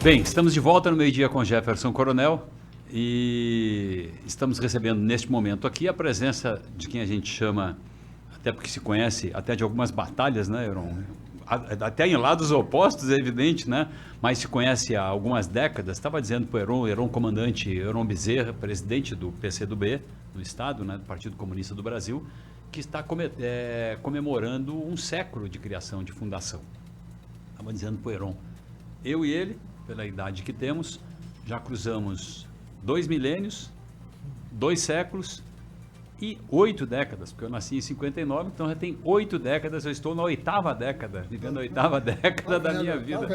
Bem, estamos de volta no meio-dia com Jefferson Coronel e estamos recebendo neste momento aqui a presença de quem a gente chama, até porque se conhece até de algumas batalhas, né, Heron? Até em lados opostos, é evidente, né? Mas se conhece há algumas décadas. Estava dizendo para o Heron, comandante Heron Bezerra, presidente do PCdoB, no Estado, né, do Partido Comunista do Brasil, que está comemorando um século de criação, de fundação. Estava dizendo para o Heron, eu e ele, pela idade que temos, já cruzamos 2 milênios, 2 séculos e 8 décadas, porque eu nasci em 59, então já tem 8 décadas, eu estou na 8ª década, vivendo a 8ª década da minha vida.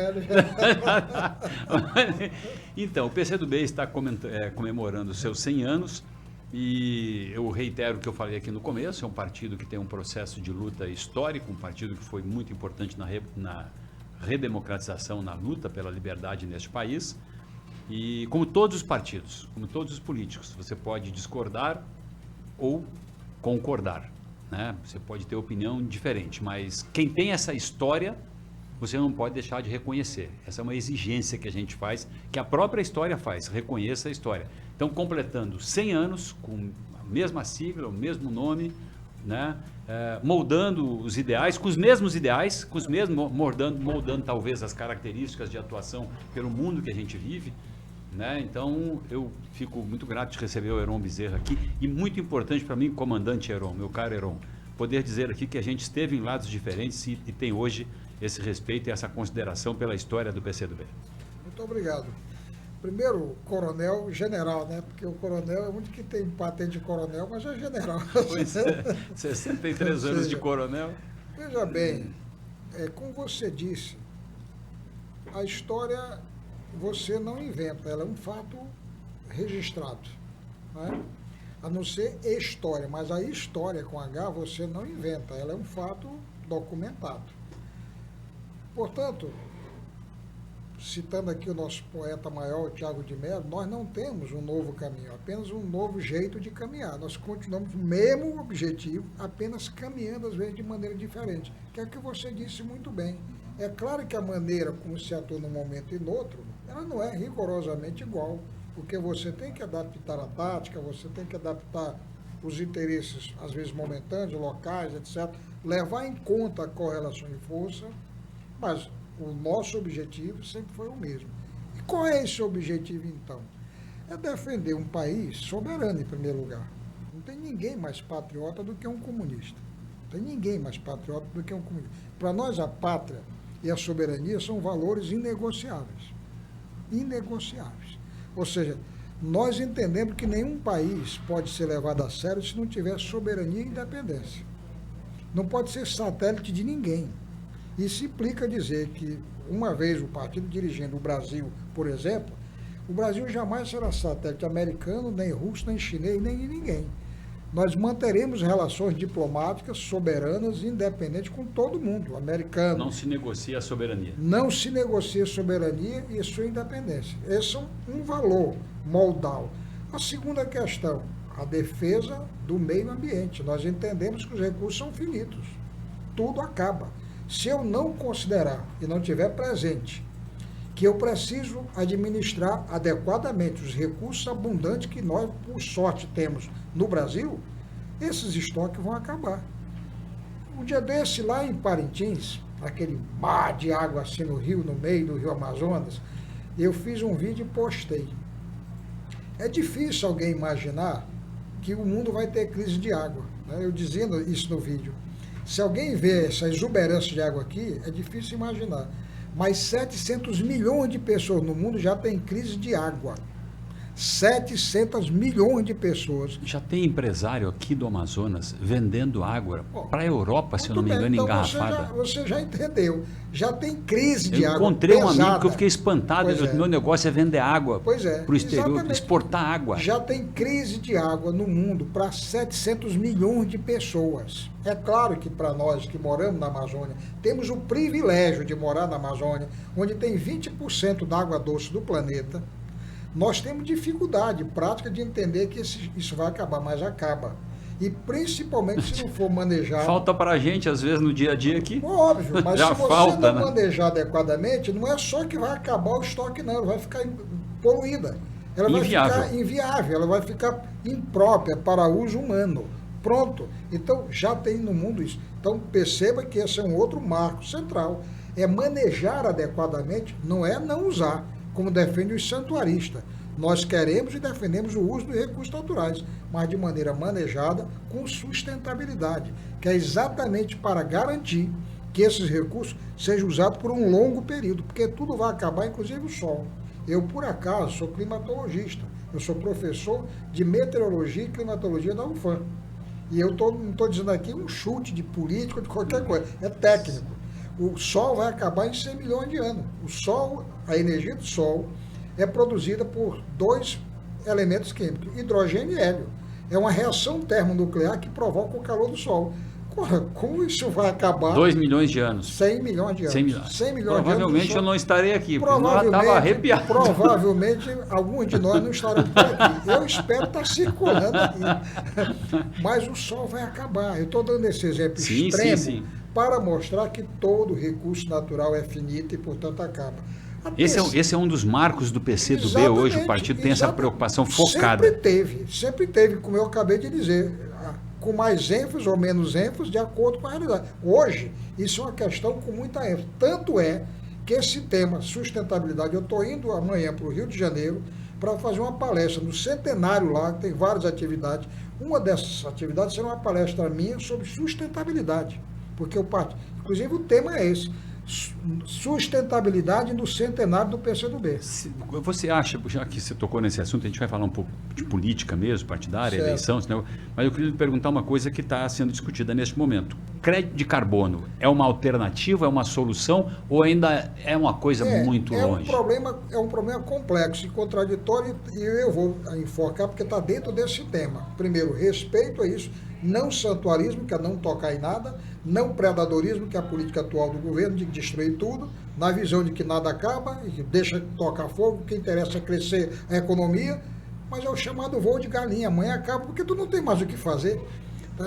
Então, o PCdoB está comemorando os seus 100 anos e eu reitero o que eu falei aqui no começo, é um partido que tem um processo de luta histórico, um partido que foi muito importante na redemocratização, na luta pela liberdade neste país. E como todos os partidos, como todos os políticos, você pode discordar ou concordar, né? Você pode ter opinião diferente, mas quem tem essa história, você não pode deixar de reconhecer. Essa é uma exigência que a gente faz, que a própria história faz, reconheça a história. Então, completando 100 anos, com a mesma sigla, o mesmo nome, né? Moldando os ideais, com os mesmos ideais, com os mesmos, moldando talvez as características de atuação pelo mundo que a gente vive, né? Então eu fico muito grato de receber o Heron Bezerra aqui e muito importante para mim, comandante Heron, meu caro Heron, poder dizer aqui que a gente esteve em lados diferentes e tem hoje esse respeito e essa consideração pela história do PCdoB. Muito obrigado. Primeiro, coronel, general, né? Porque o coronel é o único que tem patente de coronel, mas é general. Pois é, 63 anos de coronel. Veja bem, como você disse, a história você não inventa, ela é um fato registrado, né? A não ser história, mas a história com H você não inventa, ela é um fato documentado. Portanto, citando aqui o nosso poeta maior, Tiago de Mello, nós não temos um novo caminho, apenas um novo jeito de caminhar. Nós continuamos o mesmo objetivo, apenas caminhando às vezes de maneira diferente, que é o que você disse muito bem. É claro que a maneira como se atua num momento e no outro, ela não é rigorosamente igual, porque você tem que adaptar a tática, você tem que adaptar os interesses, às vezes momentâneos, locais, etc., levar em conta a correlação de força, mas o nosso objetivo sempre foi o mesmo. E qual é esse objetivo, então? É defender um país soberano, em primeiro lugar. Não tem ninguém mais patriota do que um comunista. Não tem ninguém mais patriota do que um comunista. Para nós, a pátria e a soberania são valores inegociáveis. Inegociáveis. Ou seja, nós entendemos que nenhum país pode ser levado a sério se não tiver soberania e independência. Não pode ser satélite de ninguém. Isso implica dizer que, uma vez o partido dirigindo o Brasil, por exemplo, o Brasil jamais será satélite americano, nem russo, nem chinês, nem de ninguém. Nós manteremos relações diplomáticas, soberanas e independentes com todo mundo, americano. Não se negocia a soberania. Não se negocia a soberania e sua independência. Esse é um valor moldal. A segunda questão, a defesa do meio ambiente. Nós entendemos que os recursos são finitos. Tudo acaba. Se eu não considerar e não tiver presente que eu preciso administrar adequadamente os recursos abundantes que nós, por sorte, temos no Brasil, esses estoques vão acabar. Um dia desse, lá em Parintins, aquele mar de água assim no rio, no meio do rio Amazonas, eu fiz um vídeo e postei. É difícil alguém imaginar que o mundo vai ter crise de água, né? Eu dizendo isso no vídeo. Se alguém vê essa exuberância de água aqui, é difícil imaginar. Mas 700 milhões de pessoas no mundo já têm crise de água. 700 milhões de pessoas. Já tem empresário aqui do Amazonas vendendo água para a Europa, se eu não me engano, então engarrafada. Você já entendeu. Já tem crise de água. Eu encontrei um amigo pesada. que eu fiquei espantado. Meu negócio é vender água para o exterior, exatamente. exportar água. Já tem crise de água no mundo para 700 milhões de pessoas. É claro que para nós que moramos na Amazônia, temos o privilégio de morar na Amazônia, onde tem 20% da água doce do planeta. Nós temos dificuldade prática de entender que isso vai acabar, mas acaba. E principalmente se não for manejado. Falta para a gente, às vezes, no dia a dia aqui. Óbvio, mas Já se você falta, não né? manejar adequadamente, não é só que vai acabar o estoque, não, ela vai ficar poluída. Ela vai Inviável. ficar inviável, ela vai ficar imprópria para uso humano. Pronto. Então, já tem no mundo isso. Então, perceba que esse é um outro marco central. É manejar adequadamente, não é não usar, como defende os santuaristas. Nós queremos e defendemos o uso dos recursos naturais, mas de maneira manejada, com sustentabilidade, que é exatamente para garantir que esses recursos sejam usados por um longo período, porque tudo vai acabar, inclusive o sol. Eu, por acaso, sou climatologista, eu sou professor de meteorologia e climatologia da UFAM. E eu não estou dizendo aqui um chute de político, de qualquer coisa, é técnico. O sol vai acabar em 100 milhões de anos. O sol, a energia do sol, é produzida por dois elementos químicos, hidrogênio e hélio. É uma reação termonuclear que provoca o calor do sol. Como isso vai acabar? 2 milhões de anos. 100 milhões de anos. 100 milhões. 100 milhões Provavelmente de anos eu não estarei aqui, porque eu estava arrepiado. Provavelmente alguns de nós não estaremos por aqui. Eu espero estar circulando aqui. Mas o sol vai acabar. Eu estou dando esse exemplo extremo para mostrar que todo recurso natural é finito e, portanto, acaba. Esse é um dos marcos do PCdoB hoje, o partido tem essa preocupação focada. Sempre teve, como eu acabei de dizer, com mais ênfase ou menos ênfase, de acordo com a realidade. Hoje, isso é uma questão com muita ênfase. Tanto é que esse tema, sustentabilidade, eu estou indo amanhã para o Rio de Janeiro para fazer uma palestra no Centenário lá, tem várias atividades. Uma dessas atividades será uma palestra minha sobre sustentabilidade, porque inclusive o tema é esse. Sustentabilidade no centenário do PCdoB. Você acha, já que você tocou nesse assunto, a gente vai falar um pouco de política mesmo, partidária, certo, eleição, mas eu queria lhe perguntar uma coisa que está sendo discutida neste momento. Crédito de carbono é uma alternativa, é uma solução ou ainda é uma coisa muito longe? É um problema complexo e contraditório e eu vou enfocar porque está dentro desse tema. Primeiro, respeito a isso, não santuarismo, que é não tocar em nada, não predadorismo, que é a política atual do governo, de destruir tudo, na visão de que nada acaba, e deixa tocar fogo, o que interessa é crescer a economia, mas é o chamado voo de galinha, amanhã acaba, porque tu não tem mais o que fazer.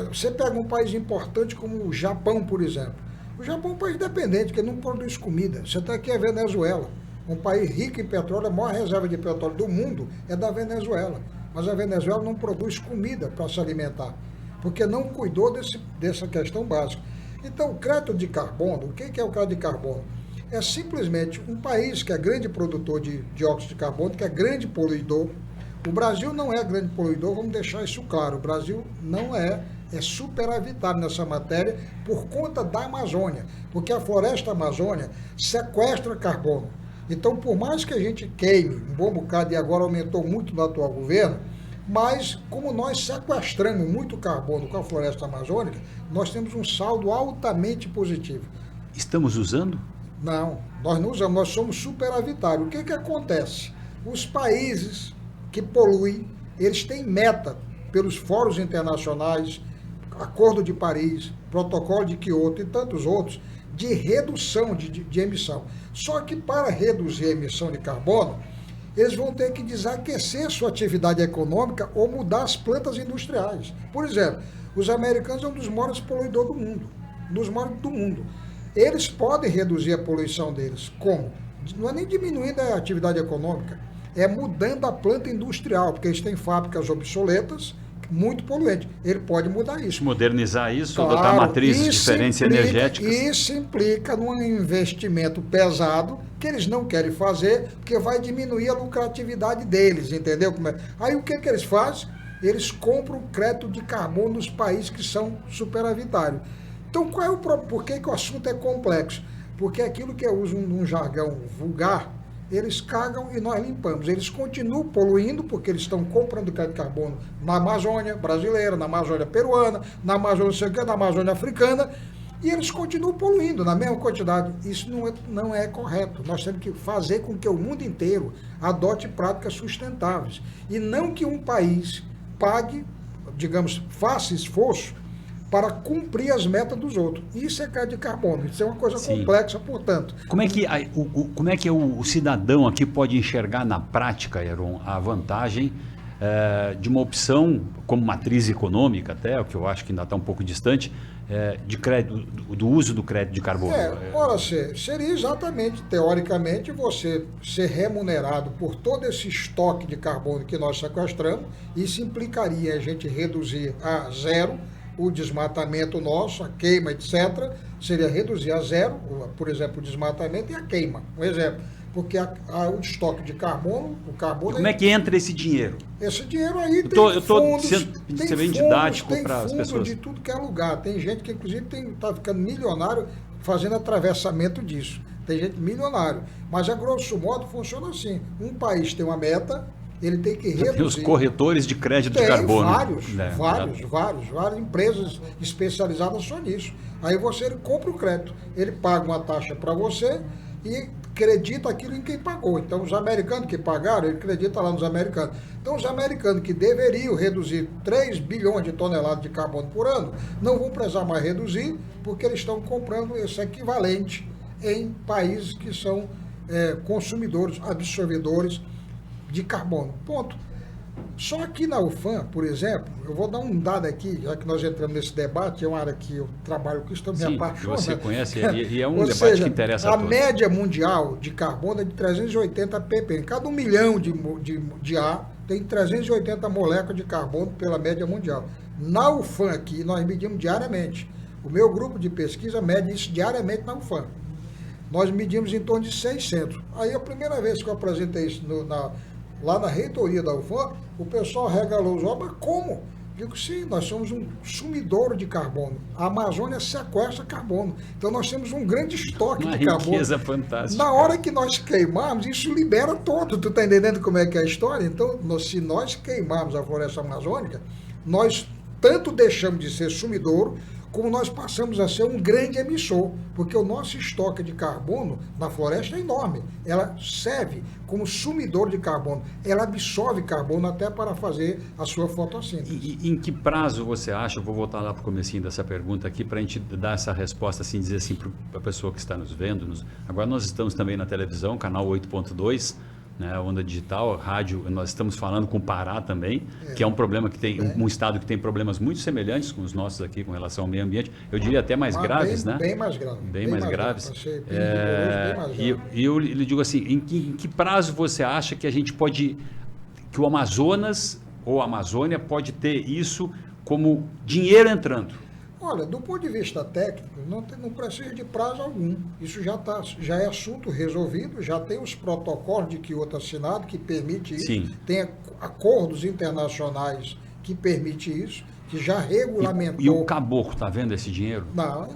Você pega um país importante como o Japão, por exemplo. O Japão é um país dependente, que não produz comida. Você está aqui a Venezuela, um país rico em petróleo, a maior reserva de petróleo do mundo é da Venezuela, mas a Venezuela não produz comida para se alimentar, porque não cuidou dessa questão básica. Então, o crédito de carbono, o que é o crédito de carbono? É simplesmente um país que é grande produtor de dióxido de carbono, que é grande poluidor. O Brasil não é grande poluidor, vamos deixar isso claro. O Brasil não é superavitário nessa matéria por conta da Amazônia, porque a floresta amazônica sequestra carbono. Então, por mais que a gente queime um bom bocado, e agora aumentou muito no atual governo, mas como nós sequestramos muito carbono com a floresta amazônica, nós temos um saldo altamente positivo. Estamos usando? Não, nós não usamos, nós somos superavitários. O que acontece? Os países que poluem, eles têm meta pelos fóruns internacionais, Acordo de Paris, Protocolo de Quioto e tantos outros, de redução de emissão. Só que para reduzir a emissão de carbono, eles vão ter que desaquecer sua atividade econômica ou mudar as plantas industriais. Por exemplo, os americanos são um dos maiores poluidores do mundo. Eles podem reduzir a poluição deles. Como? Não é nem diminuindo a atividade econômica, é mudando a planta industrial, porque eles têm fábricas obsoletas, muito poluentes. Ele pode mudar isso. Modernizar isso, claro, adotar matrizes diferentes energéticas. Isso implica num investimento pesado que eles não querem fazer, porque vai diminuir a lucratividade deles, entendeu? Aí o que eles fazem? Eles compram crédito de carbono nos países que são superavitários. Então, por que o assunto é complexo? Porque aquilo que eu uso num jargão vulgar, eles cagam e nós limpamos. Eles continuam poluindo porque eles estão comprando crédito de carbono na Amazônia brasileira, na Amazônia peruana, na Amazônia, na Amazônia africana, e eles continuam poluindo na mesma quantidade. Isso não é correto. Nós temos que fazer com que o mundo inteiro adote práticas sustentáveis. E não que um país pague, digamos, faça esforço para cumprir as metas dos outros. Isso é crédito de carbono, isso é uma coisa complexa, portanto. Como é que o cidadão aqui pode enxergar na prática, Heron, a vantagem de uma opção como matriz econômica até, o que eu acho que ainda está um pouco distante, de crédito, do uso do crédito de carbono. Ora, seria exatamente, teoricamente, você ser remunerado por todo esse estoque de carbono que nós sequestramos. Isso implicaria a gente reduzir a zero o desmatamento nosso, a queima, etc. Seria reduzir a zero, por exemplo, o desmatamento e a queima. Um exemplo. Porque o estoque de carbono, o carbono... E como é que entra esse dinheiro? Esse dinheiro aí tem fundos, sendo bem didático para as pessoas. De tudo que é lugar. Tem gente que, inclusive, está ficando milionário fazendo atravessamento disso. Tem gente milionário. Mas, a grosso modo, funciona assim. Um país tem uma meta, ele tem que reduzir... Tem os corretores de crédito de carbono. Várias empresas especializadas só nisso. Aí ele compra o crédito. Ele paga uma taxa para você e acredita aquilo em quem pagou. Então, os americanos que pagaram, ele acredita lá nos americanos. Então, os americanos que deveriam reduzir 3 bilhões de toneladas de carbono por ano, não vão precisar mais reduzir, porque eles estão comprando esse equivalente em países que são consumidores, absorvedores de carbono. Ponto. Só aqui na UFAM, por exemplo, eu vou dar um dado aqui, já que nós entramos nesse debate, é uma área que eu trabalho com isso, estou me apaixonando. Você conhece, e é um debate que interessa a todos. A média mundial de carbono é de 380 ppm. Cada 1 milhão de ar tem 380 moléculas de carbono pela média mundial. Na UFAM aqui, nós medimos diariamente. O meu grupo de pesquisa mede isso diariamente na UFAM. Nós medimos em torno de 600. Aí a primeira vez que eu apresentei isso lá na reitoria da UFAM, o pessoal regalou os olhos, mas como? Digo, sim, nós somos um sumidouro de carbono. A Amazônia sequestra carbono. Então nós temos um grande estoque de carbono. Uma riqueza fantástica. Na hora que nós queimarmos, isso libera todo. Tu está entendendo como é que é a história? Então, se nós queimarmos a floresta amazônica, nós tanto deixamos de ser sumidouro, como nós passamos a ser um grande emissor, porque o nosso estoque de carbono na floresta é enorme. Ela serve como sumidor de carbono, ela absorve carbono até para fazer a sua fotossíntese. E em que prazo você acha, eu vou voltar lá para o comecinho dessa pergunta aqui, para a gente dar essa resposta, assim, dizer assim para a pessoa que está nos vendo, agora nós estamos também na televisão, canal 8.2, né, onda digital, rádio, nós estamos falando com o Pará também, que é um problema que tem, um estado que tem problemas muito semelhantes com os nossos aqui com relação ao meio ambiente, eu diria até mais graves, né? Bem mais graves. Bem mais graves. E eu lhe digo assim, em que prazo você acha que a gente pode, que o Amazonas ou a Amazônia pode ter isso como dinheiro entrando? Olha, do ponto de vista técnico, não precisa de prazo algum. Isso já é assunto resolvido, já tem os protocolos de Kyoto assinado que permite isso. Sim. Tem acordos internacionais que permitem isso, que já regulamentou. E o caboclo está vendo esse dinheiro? Não,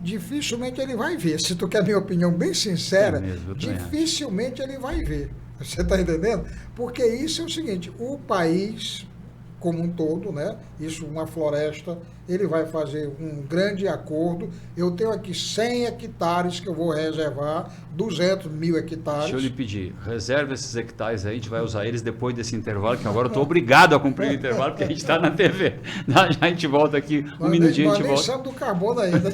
dificilmente ele vai ver. Se tu quer a minha opinião bem sincera, dificilmente ele vai ver. Você está entendendo? Porque isso é o seguinte, o país como um todo, né? Isso, uma floresta, ele vai fazer um grande acordo. Eu tenho aqui 100 hectares que eu vou reservar, 200 mil hectares. Deixa eu lhe pedir, reserva esses hectares aí, a gente vai usar eles depois desse intervalo, que agora eu estou obrigado a cumprir o intervalo, porque a gente está na TV. Já a gente volta aqui, minutinho a gente volta. Nós nem do carbono ainda.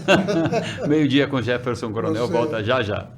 Meio-dia com Jefferson Coronel, volta já já.